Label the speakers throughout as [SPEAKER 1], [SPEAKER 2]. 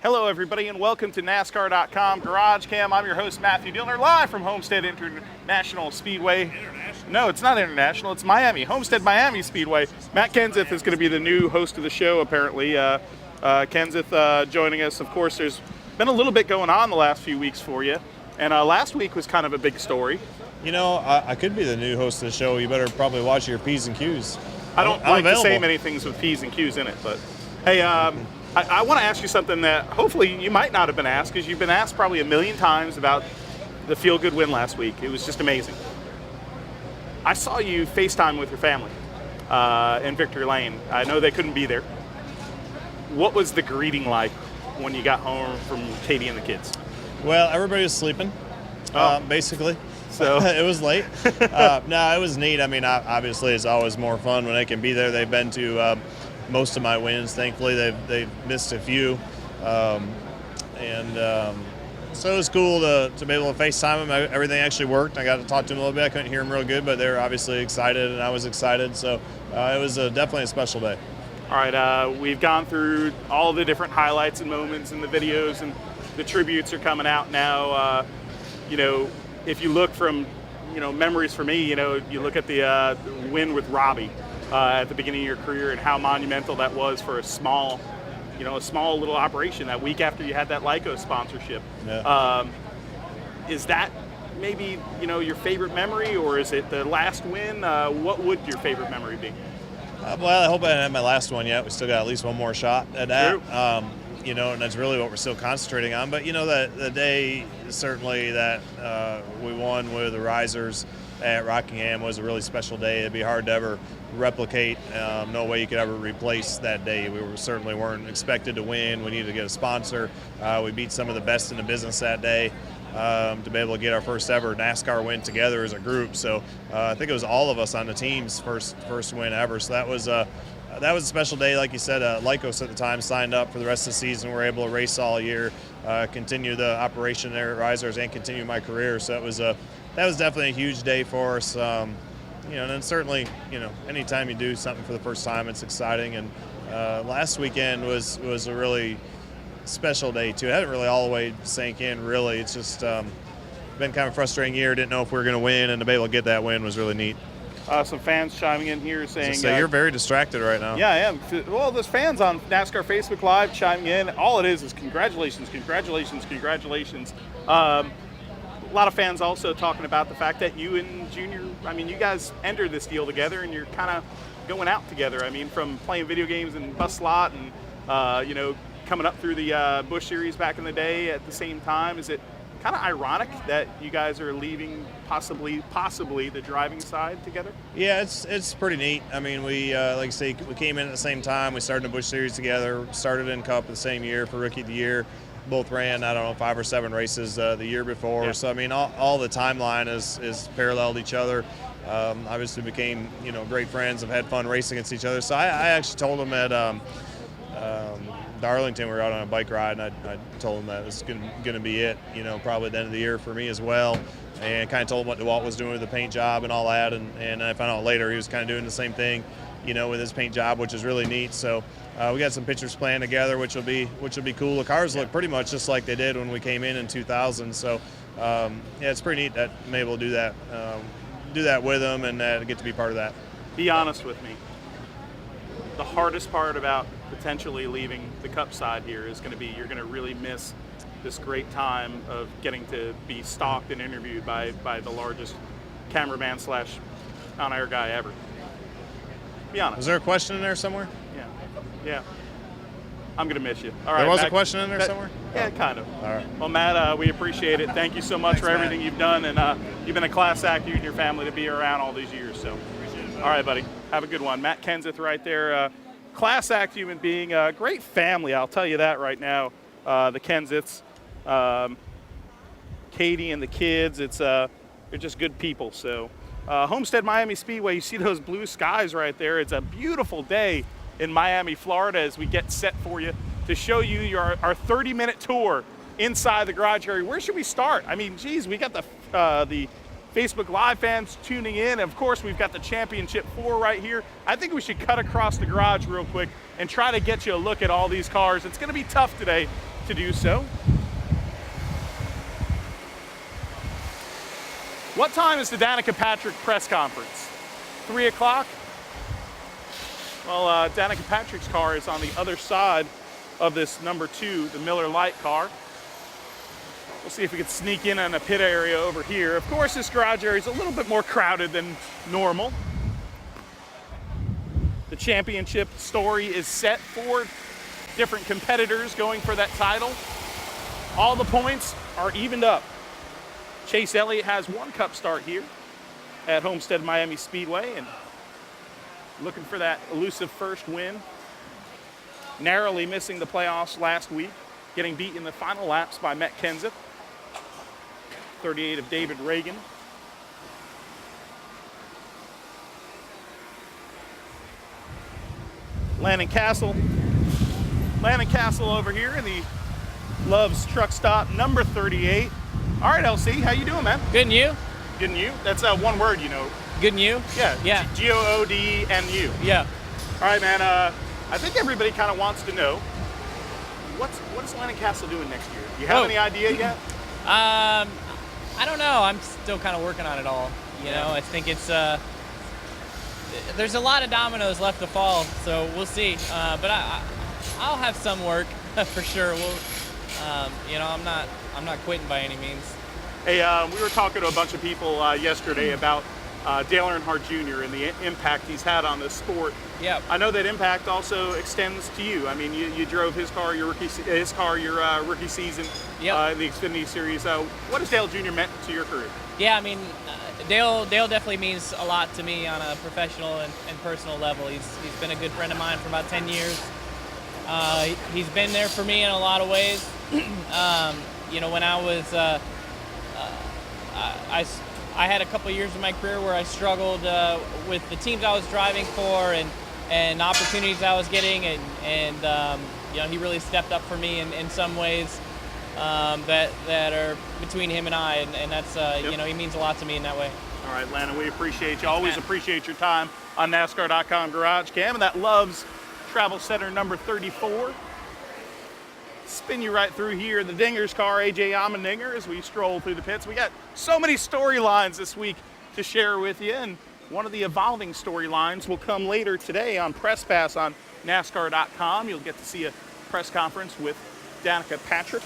[SPEAKER 1] Hello, everybody, and welcome to NASCAR.com GarageCam. I'm your host, Matthew Dillner, live from Homestead International Speedway. No, it's not international. It's Miami. Homestead-Miami Speedway. Matt Kenseth is going to be the new host of the show, apparently. Kenseth joining us. Of course, there's been a little bit going on the last few weeks for you, and last week was kind of a big story.
[SPEAKER 2] You know, I could be the new host of the show. You better probably watch your P's and Q's.
[SPEAKER 1] I don't like to say many things with P's and Q's in it, but hey, I want to ask you something that hopefully you might not have been asked, because you've been asked probably a million times about the feel-good win last week. It was just amazing. I saw you FaceTime with your family in Victory Lane. I know they couldn't be there. What was the greeting like when you got home from Katie and the kids?
[SPEAKER 2] Well, everybody was sleeping, basically.
[SPEAKER 1] So
[SPEAKER 2] it was late. No, it was neat. I mean, obviously, it's always more fun when they can be there. They've been to most of my wins. Thankfully, they've missed a few, so it was cool to be able to FaceTime them. Everything actually worked. I got to talk to them a little bit. I couldn't hear them real good, but they were obviously excited, and I was excited. So it was definitely a special day.
[SPEAKER 1] All right, we've gone through all the different highlights and moments in the videos, and the tributes are coming out now. You know, if you look from, memories for me, you look at the win with Robbie at the beginning of your career and how monumental that was for a small little operation that week after you had that Lyco sponsorship.
[SPEAKER 2] Yeah.
[SPEAKER 1] Is that maybe, your favorite memory, or is it the last win? What would your favorite memory be?
[SPEAKER 2] Well, I hope I didn't have my last one yet. We still got at least one more shot at that.
[SPEAKER 1] True.
[SPEAKER 2] And that's really what we're still concentrating on. But, the day certainly that we won with the Risers at Rockingham was a really special day. It'd be hard to ever replicate. No way you could ever replace that day. We certainly weren't expected to win. We needed to get a sponsor. We beat some of the best in the business that day to be able to get our first ever NASCAR win together as a group. So I think it was all of us on the team's first win ever. So that was a special day. Like you said, Lycos at the time signed up for the rest of the season. We were able to race all year, continue the operation there at Risers, and continue my career. So that was definitely a huge day for us. And then certainly, anytime you do something for the first time, it's exciting. And last weekend was a really special day too. It hadn't really all the way sank in, really. It's just been kind of a frustrating year. Didn't know if we were going to win, and to be able to get that win was really neat.
[SPEAKER 1] Some fans chiming in here saying...
[SPEAKER 2] So you're very distracted right now.
[SPEAKER 1] Yeah, I am. Well, there's fans on NASCAR Facebook Live chiming in. All it is congratulations, congratulations, congratulations. A lot of fans also talking about the fact that you and Junior, you guys entered this deal together, and you're kind of going out together. From playing video games and bus slot and, coming up through the Busch Series back in the day at the same time. Is it kind of ironic that you guys are leaving possibly the driving side together?
[SPEAKER 2] Yeah, it's pretty neat. We like I say, we came in at the same time. We started the Busch Series together, started in Cup the same year for Rookie of the Year. Both ran, 5 or 7 races the year before. Yeah. So all the timeline is paralleled each other. Obviously became great friends. Have had fun racing against each other. So I actually told him at Darlington, we were out on a bike ride, and I told him that it's going to be it, probably at the end of the year for me as well, and kind of told him what DeWalt was doing with the paint job and all that, and I found out later he was kind of doing the same thing, with his paint job, which is really neat. So we got some pictures planned together, which will be cool. The cars look pretty much just like they did when we came in 2000. So it's pretty neat that I'm able to do that with them, and to get to be part of that.
[SPEAKER 1] Be honest with me. The hardest part about potentially leaving the Cup side here is going to be you're going to really miss this great time of getting to be stalked and interviewed by the largest cameraman / on-air guy ever. Be honest.
[SPEAKER 2] Was there a question in there somewhere?
[SPEAKER 1] Yeah. I'm going to miss you. All right.
[SPEAKER 2] There was
[SPEAKER 1] Matt,
[SPEAKER 2] a question in there somewhere?
[SPEAKER 1] Yeah, kind of.
[SPEAKER 2] All right.
[SPEAKER 1] Well, Matt, we appreciate it. Thank you so much for everything you've done, and you've been a class act, you and your family, to be around all these years. So, all right, buddy. Have a good one. Matt Kenseth right there. Class act human being, great family, I'll tell you that right now. The Kenseths, Katie and the kids, they're just good people. So Homestead-Miami Speedway, you see those blue skies right there. It's a beautiful day in Miami, Florida, as we get set for you to show you our 30-minute tour inside the garage area. Where should we start? Geez, we got the Facebook Live fans tuning in. Of course, we've got the Championship 4 right here. I think we should cut across the garage real quick and try to get you a look at all these cars. It's going to be tough today to do so. What time is the Danica Patrick press conference? 3 o'clock? Well, Danica Patrick's car is on the other side of this number 2, the Miller Lite car. We'll see if we can sneak in on a pit area over here. Of course, this garage area is a little bit more crowded than normal. The championship story is set for different competitors going for that title. All the points are evened up. Chase Elliott has 1 cup start here at Homestead-Miami Speedway and looking for that elusive first win. Narrowly missing the playoffs last week, getting beat in the final laps by Matt Kenseth. 38 of David Reagan. Landon Castle over here in the Love's Truck Stop, number 38. All right, LC, how you doing, man?
[SPEAKER 3] Good, and you?
[SPEAKER 1] Good and you? That's one word, you know.
[SPEAKER 3] Good, and you?
[SPEAKER 1] Yeah.
[SPEAKER 3] Yeah.
[SPEAKER 1] G-O-O-D-N-U.
[SPEAKER 3] Yeah.
[SPEAKER 1] All right, man. I think everybody kind of wants to know what is Landon Castle doing next year? Do you have any idea yet?
[SPEAKER 3] I don't know. I'm still kind of working on it all. You know, I think it's there's a lot of dominoes left to fall, so we'll see. But I'll have some work for sure. You know, I'm not quitting by any means.
[SPEAKER 1] Hey, we were talking to a bunch of people yesterday about Dale Earnhardt Jr. and the impact he's had on this sport.
[SPEAKER 3] Yeah.
[SPEAKER 1] I know that impact also extends to you. I mean, you drove his car your rookie season in the Xfinity Series. What has Dale Jr. meant to your career?
[SPEAKER 3] Yeah, I mean, Dale definitely means a lot to me on a professional and personal level. He's been a good friend of mine for about 10 years. He's been there for me in a lot of ways. You know, when I was, I had a couple years in my career where I struggled with the teams I was driving for and opportunities I was getting, and you know, he really stepped up for me in some ways that are between him and I, and that's you know, he means a lot to me in that way.
[SPEAKER 1] All right, Landon, we appreciate you. Always appreciate your time on NASCAR.com GarageCam, and that Love's Travel Center number 34. Spin you right through here in the Dinger's car, AJ Allmendinger, as we stroll through the pits. We got so many storylines this week to share with you, and one of the evolving storylines will come later today on Press Pass on NASCAR.com. You'll get to see a press conference with Danica Patrick.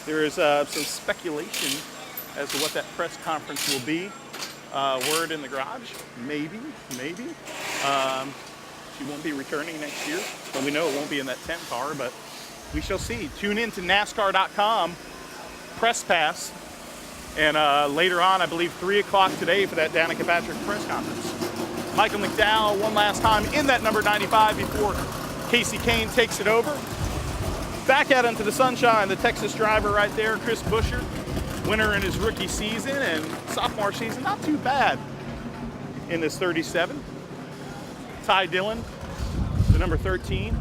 [SPEAKER 1] There is some speculation as to what that press conference will be. Word in the garage, maybe. She won't be returning next year. Well, we know it won't be in that 10 car, but we shall see. Tune in to NASCAR.com, Press Pass, and later on, I believe 3 o'clock today for that Danica Patrick press conference. Michael McDowell one last time in that number 95 before Casey Kane takes it over. Back out into the sunshine, the Texas driver right there, Chris Buescher, winner in his rookie season and sophomore season, not too bad in this 37. Ty Dillon, the number 13.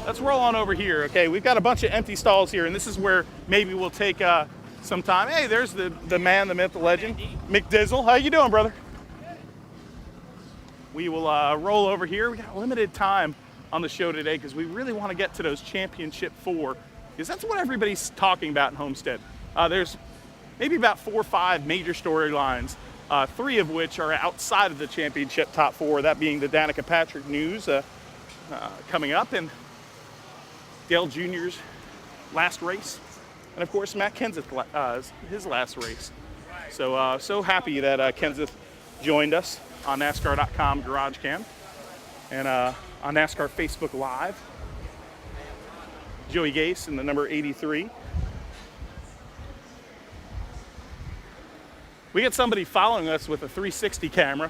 [SPEAKER 1] Let's roll on over here. Okay, we've got a bunch of empty stalls here, and this is where maybe we'll take some time. Hey, there's the man, the myth, the legend, Mick Dizzle. How you doing, brother? We will roll over here. We got limited time on the show today because we really want to get to those championship 4, because that's what everybody's talking about in Homestead. There's maybe about 4 or 5 major storylines, 3 of which are outside of the championship top 4, that being the Danica Patrick news coming up, and Dale Jr.'s last race, and of course Matt Kenseth, his last race. So so happy that Kenseth joined us on NASCAR.com GarageCam and on NASCAR Facebook Live. Joey Gase in the number 83. We got somebody following us with a 360 camera,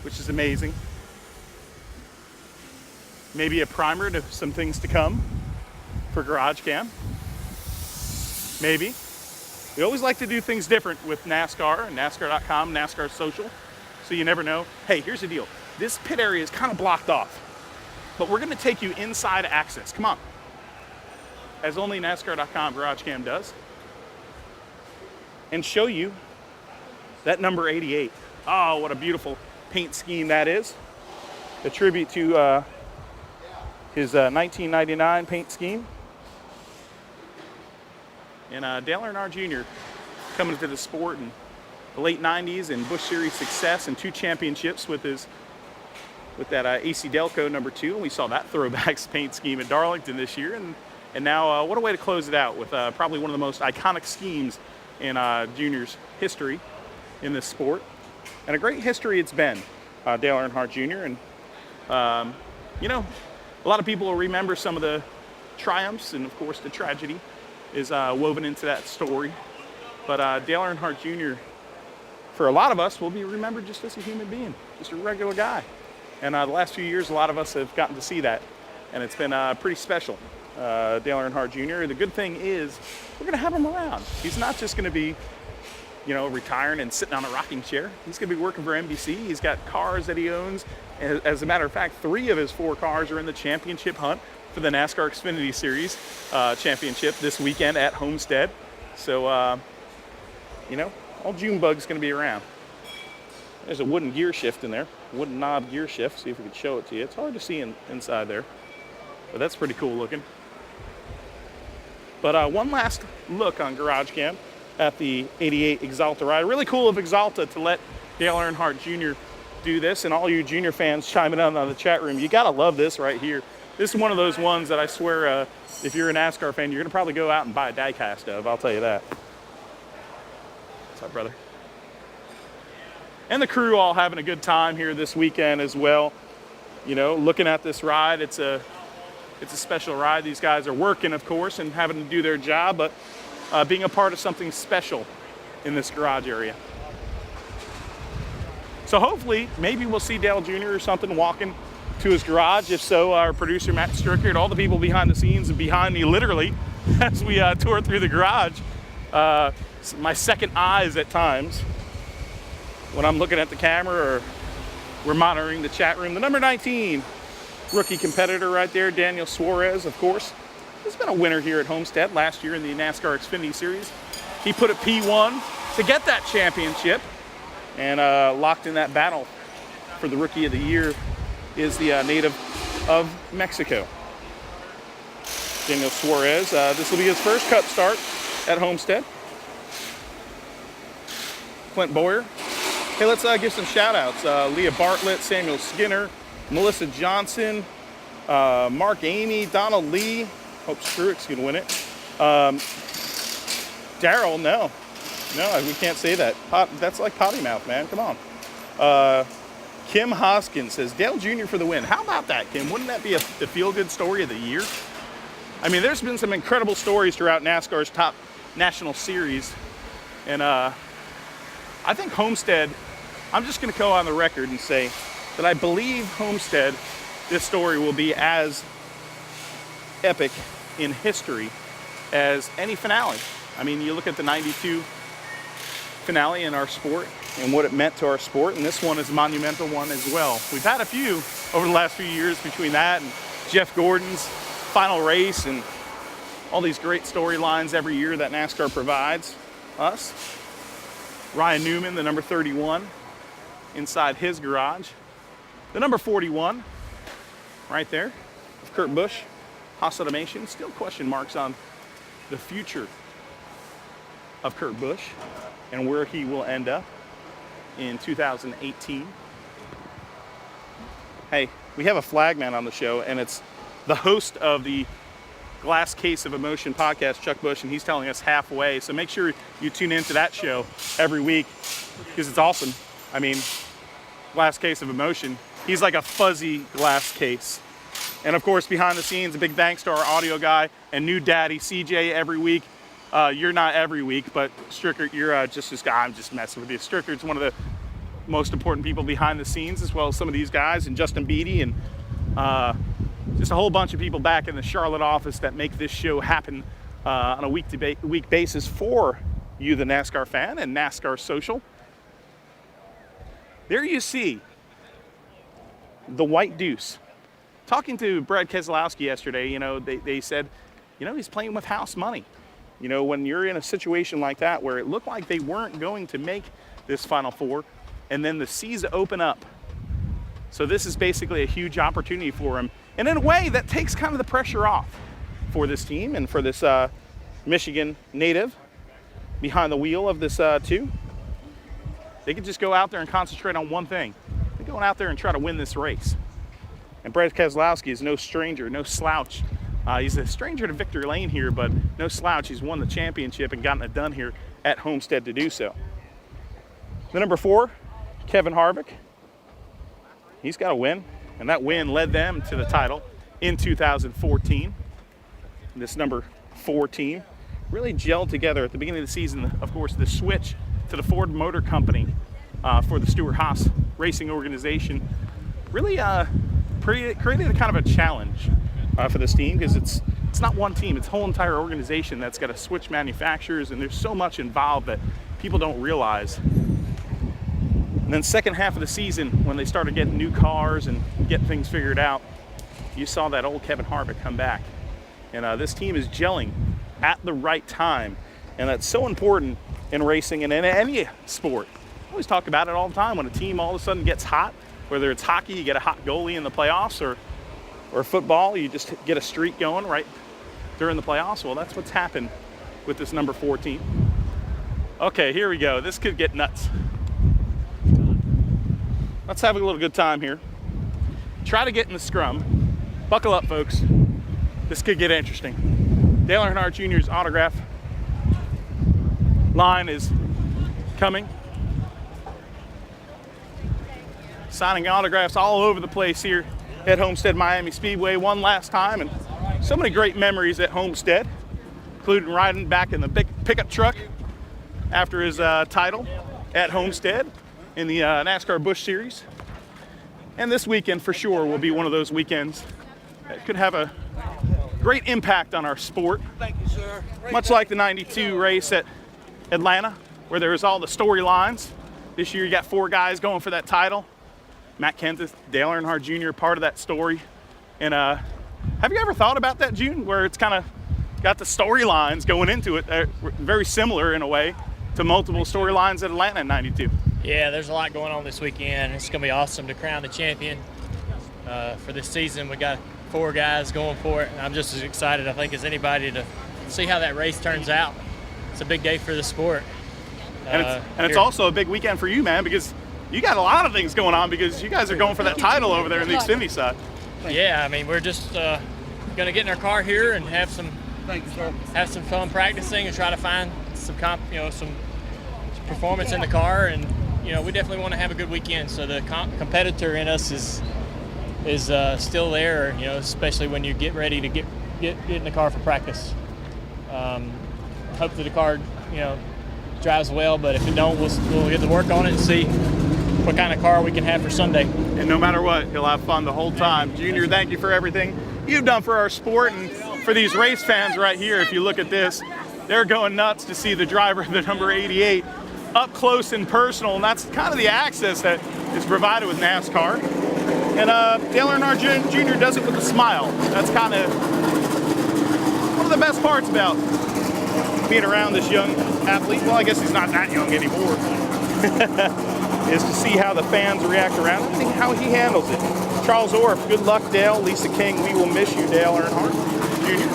[SPEAKER 1] which is amazing. Maybe a primer to some things to come for GarageCam. Maybe. We always like to do things different with NASCAR and NASCAR.com, NASCAR Social, so you never know. Hey, here's the deal. This pit area is kind of blocked off, but we're going to take you inside access. Come on. As only NASCAR.com GarageCam does. And show you that number 88. Oh, what a beautiful paint scheme that is. A tribute to his 1999 paint scheme. And Dale Earnhardt Jr. coming to the sport in the late 90s and Busch Series success and 2 championships with that AC Delco number 2. And we saw that throwback paint scheme at Darlington this year. And now what a way to close it out with probably one of the most iconic schemes in Junior's history in this sport. And a great history it's been, Dale Earnhardt Jr. And, you know, a lot of people will remember some of the triumphs, and of course the tragedy is woven into that story. But Dale Earnhardt Jr., for a lot of us, will be remembered just as a human being, just a regular guy. And the last few years, a lot of us have gotten to see that, and it's been pretty special. Dale Earnhardt Jr., the good thing is we're going to have him around. He's not just going to be, you know, retiring and sitting on a rocking chair. He's going to be working for NBC. He's got cars that he owns. As a matter of fact, 3 of his 4 cars are in the championship hunt for the NASCAR Xfinity Series championship this weekend at Homestead. So, you know, all Junebug's going to be around. There's a wooden gear shift in there, wooden knob gear shift. See if we can show it to you. It's hard to see inside there, but that's pretty cool looking. But one last look on GarageCam at the 88 Exalta ride. Really cool of Exalta to let Dale Earnhardt Jr. do this, and all you Junior fans chiming in on the chat room. You gotta love this right here. This is one of those ones that I swear, if you're a NASCAR fan, you're gonna probably go out and buy a die-cast of. I'll tell you that. What's up, brother? And the crew all having a good time here this weekend as well. You know, looking at this ride, it's a special ride. These guys are working, of course, and having to do their job, but being a part of something special in this garage area. So hopefully, maybe we'll see Dale Jr. or something walking to his garage. If so, our producer Matt Stricker and all the people behind the scenes and behind me literally as we tour through the garage. My second eyes at times when I'm looking at the camera or we're monitoring the chat room. The number 19 rookie competitor right there, Daniel Suarez, of course. He's been a winner here at Homestead last year in the NASCAR Xfinity Series. He put a P1 to get that championship and locked in that battle for the Rookie of the Year is the native of Mexico. Daniel Suarez, this will be his first Cup start at Homestead. Clint Boyer. Hey, let's give some shout outs. Leah Bartlett, Samuel Skinner, Melissa Johnson, Mark Amy, Donald Lee. Hope Struick's gonna win it. Daryl, no, we can't say that. That's like potty mouth, man. Come on. Kim Hoskins says Dale Jr. for the win. How about that, Kim? Wouldn't that be the feel-good story of the year? I mean, there's been some incredible stories throughout NASCAR's top national series, and I think Homestead. I'm just going to go on the record and say that I believe Homestead, this story will be as epic in history as any finale. I mean, you look at the 92 finale in our sport and what it meant to our sport, and this one is a monumental one as well. We've had a few over the last few years between that and Jeff Gordon's final race and all these great storylines every year that NASCAR provides us. Ryan Newman, the number 31, inside his garage. The number 41, right there, of Kurt Busch, Haas Automation. Still question marks on the future of Kurt Busch and where he will end up in 2018. Hey, we have a flagman on the show, and it's the host of the Glass Case of Emotion podcast, Chuck Busch, and he's telling us halfway. So make sure you tune into that show every week because it's awesome. I mean, Glass Case of Emotion. He's like a fuzzy glass case. And of course, behind the scenes, a big thanks to our audio guy and new daddy, CJ, every week. You're not every week, but Stricker, you're just this guy. I'm just messing with you. Stricker's one of the most important people behind the scenes, as well as some of these guys, and Justin Beatty, and just a whole bunch of people back in the Charlotte office that make this show happen on a week-to-week basis for you, the NASCAR fan, and NASCAR Social. There you see the White Deuce. Talking to Brad Keselowski yesterday, you know, they said, you know, he's playing with house money. You know, when you're in a situation like that where it looked like they weren't going to make this Final Four, and then the seas open up. So this is basically a huge opportunity for him. And in a way, that takes kind of the pressure off for this team and for this Michigan native behind the wheel of this 2. They could just go out there and concentrate on one thing. They're going out there and try to win this race. And Brad Keselowski is no stranger, no slouch. He's a stranger to victory lane here, but no slouch. He's won the championship and gotten it done here at Homestead to do so. The number 4, Kevin Harvick. He's got a win, and that win led them to the title in 2014. This number 4 team really gelled together at the beginning of the season. Of course, the switch to the Ford Motor Company for the Stewart-Haas racing organization really created a kind of a challenge for this team, because it's not one team, it's a whole entire organization that's got to switch manufacturers, and there's so much involved that people don't realize. And then second half of the season, when they started getting new cars and getting things figured out, you saw that old Kevin Harvick come back. And this team is gelling at the right time, and that's so important in racing and in any sport. I always talk about it all the time. When a team all of a sudden gets hot, whether it's hockey, you get a hot goalie in the playoffs, or football, you just get a streak going right during the playoffs. Well, that's what's happened with this number 4 team. Okay, here we go. This could get nuts. Let's have a little good time here. Try to get in the scrum. Buckle up, folks. This could get interesting. Dale Earnhardt Jr.'s autograph line is coming. Signing autographs all over the place here at Homestead-Miami Speedway one last time, and so many great memories at Homestead, including riding back in the big pickup truck after his title at Homestead in the NASCAR Busch Series. And this weekend for sure will be one of those weekends that could have a great impact on our sport.
[SPEAKER 4] Thank you, sir.
[SPEAKER 1] Much like the 92 race at Atlanta, where there was all the storylines. This year you got 4 guys going for that title. Matt Kenseth, Dale Earnhardt Jr., part of that story. And have you ever thought about that, June, where it's kind of got the storylines going into it, very similar in a way to multiple storylines at Atlanta in 92?
[SPEAKER 3] Yeah, there's a lot going on this weekend. It's going to be awesome to crown the champion for this season. We got 4 guys going for it, and I'm just as excited, I think, as anybody to see how that race turns out. It's a big day for the sport.
[SPEAKER 1] And it's also a big weekend for you, man, because you got a lot of things going on, because you guys are going for that title over there in the Xfinity side.
[SPEAKER 3] Yeah, I mean, we're just going to get in our car here and have some fun practicing and try to find some performance in the car, and we definitely want to have a good weekend. So the competitor in us is still there, especially when you get ready to get in the car for practice. Hopefully the car, drives well, but if it don't, we'll get to work on it and see what kind of car we can have for Sunday.
[SPEAKER 1] And no matter what, he'll have fun the whole time. Junior, thank you for everything you've done for our sport and for these race fans right here. If you look at this, they're going nuts to see the driver of the number 88 up close and personal, and that's kind of the access that is provided with NASCAR. And Dale Earnhardt Jr. does it with a smile. That's kind of one of the best parts about being around this young athlete. Well, I guess he's not that young anymore. Is to see how the fans react around him and how he handles it. Charles Orff, good luck, Dale. Lisa King, we will miss you, Dale Earnhardt Jr.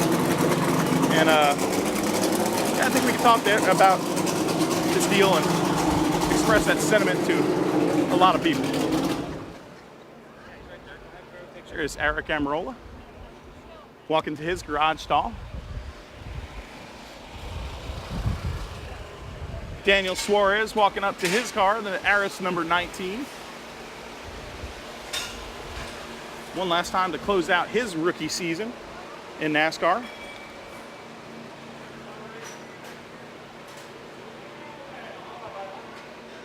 [SPEAKER 1] And I think we can talk there about this deal and express that sentiment to a lot of people. Here's Eric Amarola walking to his garage stall. Daniel Suarez walking up to his car, the Aris number 19. One last time to close out his rookie season in NASCAR.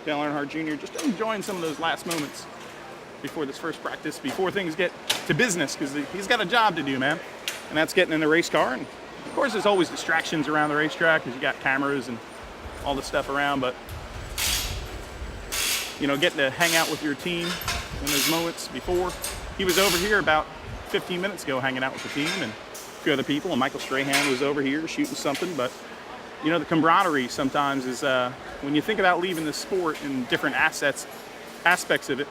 [SPEAKER 1] Dale Earnhardt Jr. just enjoying some of those last moments before this first practice, before things get to business, because he's got a job to do, man. And that's getting in the race car. And of course, there's always distractions around the racetrack, because you got cameras and all the stuff around, but getting to hang out with your team in those moments before. He was over here about 15 minutes ago hanging out with the team and a few other people, and Michael Strahan was over here shooting something. But the camaraderie sometimes is when you think about leaving the sport and different aspects of it,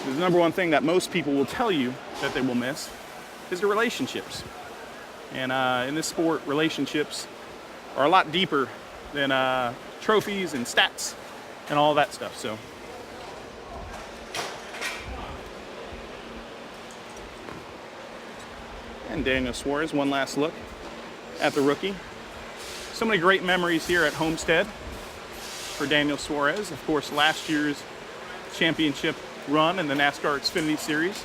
[SPEAKER 1] the number one thing that most people will tell you that they will miss is the relationships. And in this sport, relationships are a lot deeper than trophies and stats and all that stuff. So and Daniel Suarez, one last look at the rookie. So many great memories here at Homestead for Daniel Suarez. Of course, last year's championship run in the NASCAR Xfinity Series.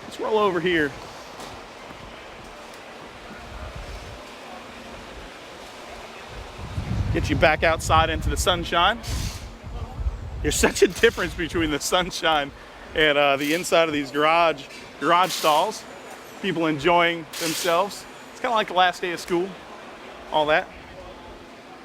[SPEAKER 1] Let's roll over here. Get you back outside into the sunshine. There's such a difference between the sunshine and the inside of these garage stalls. People enjoying themselves. It's kind of like the last day of school, all that.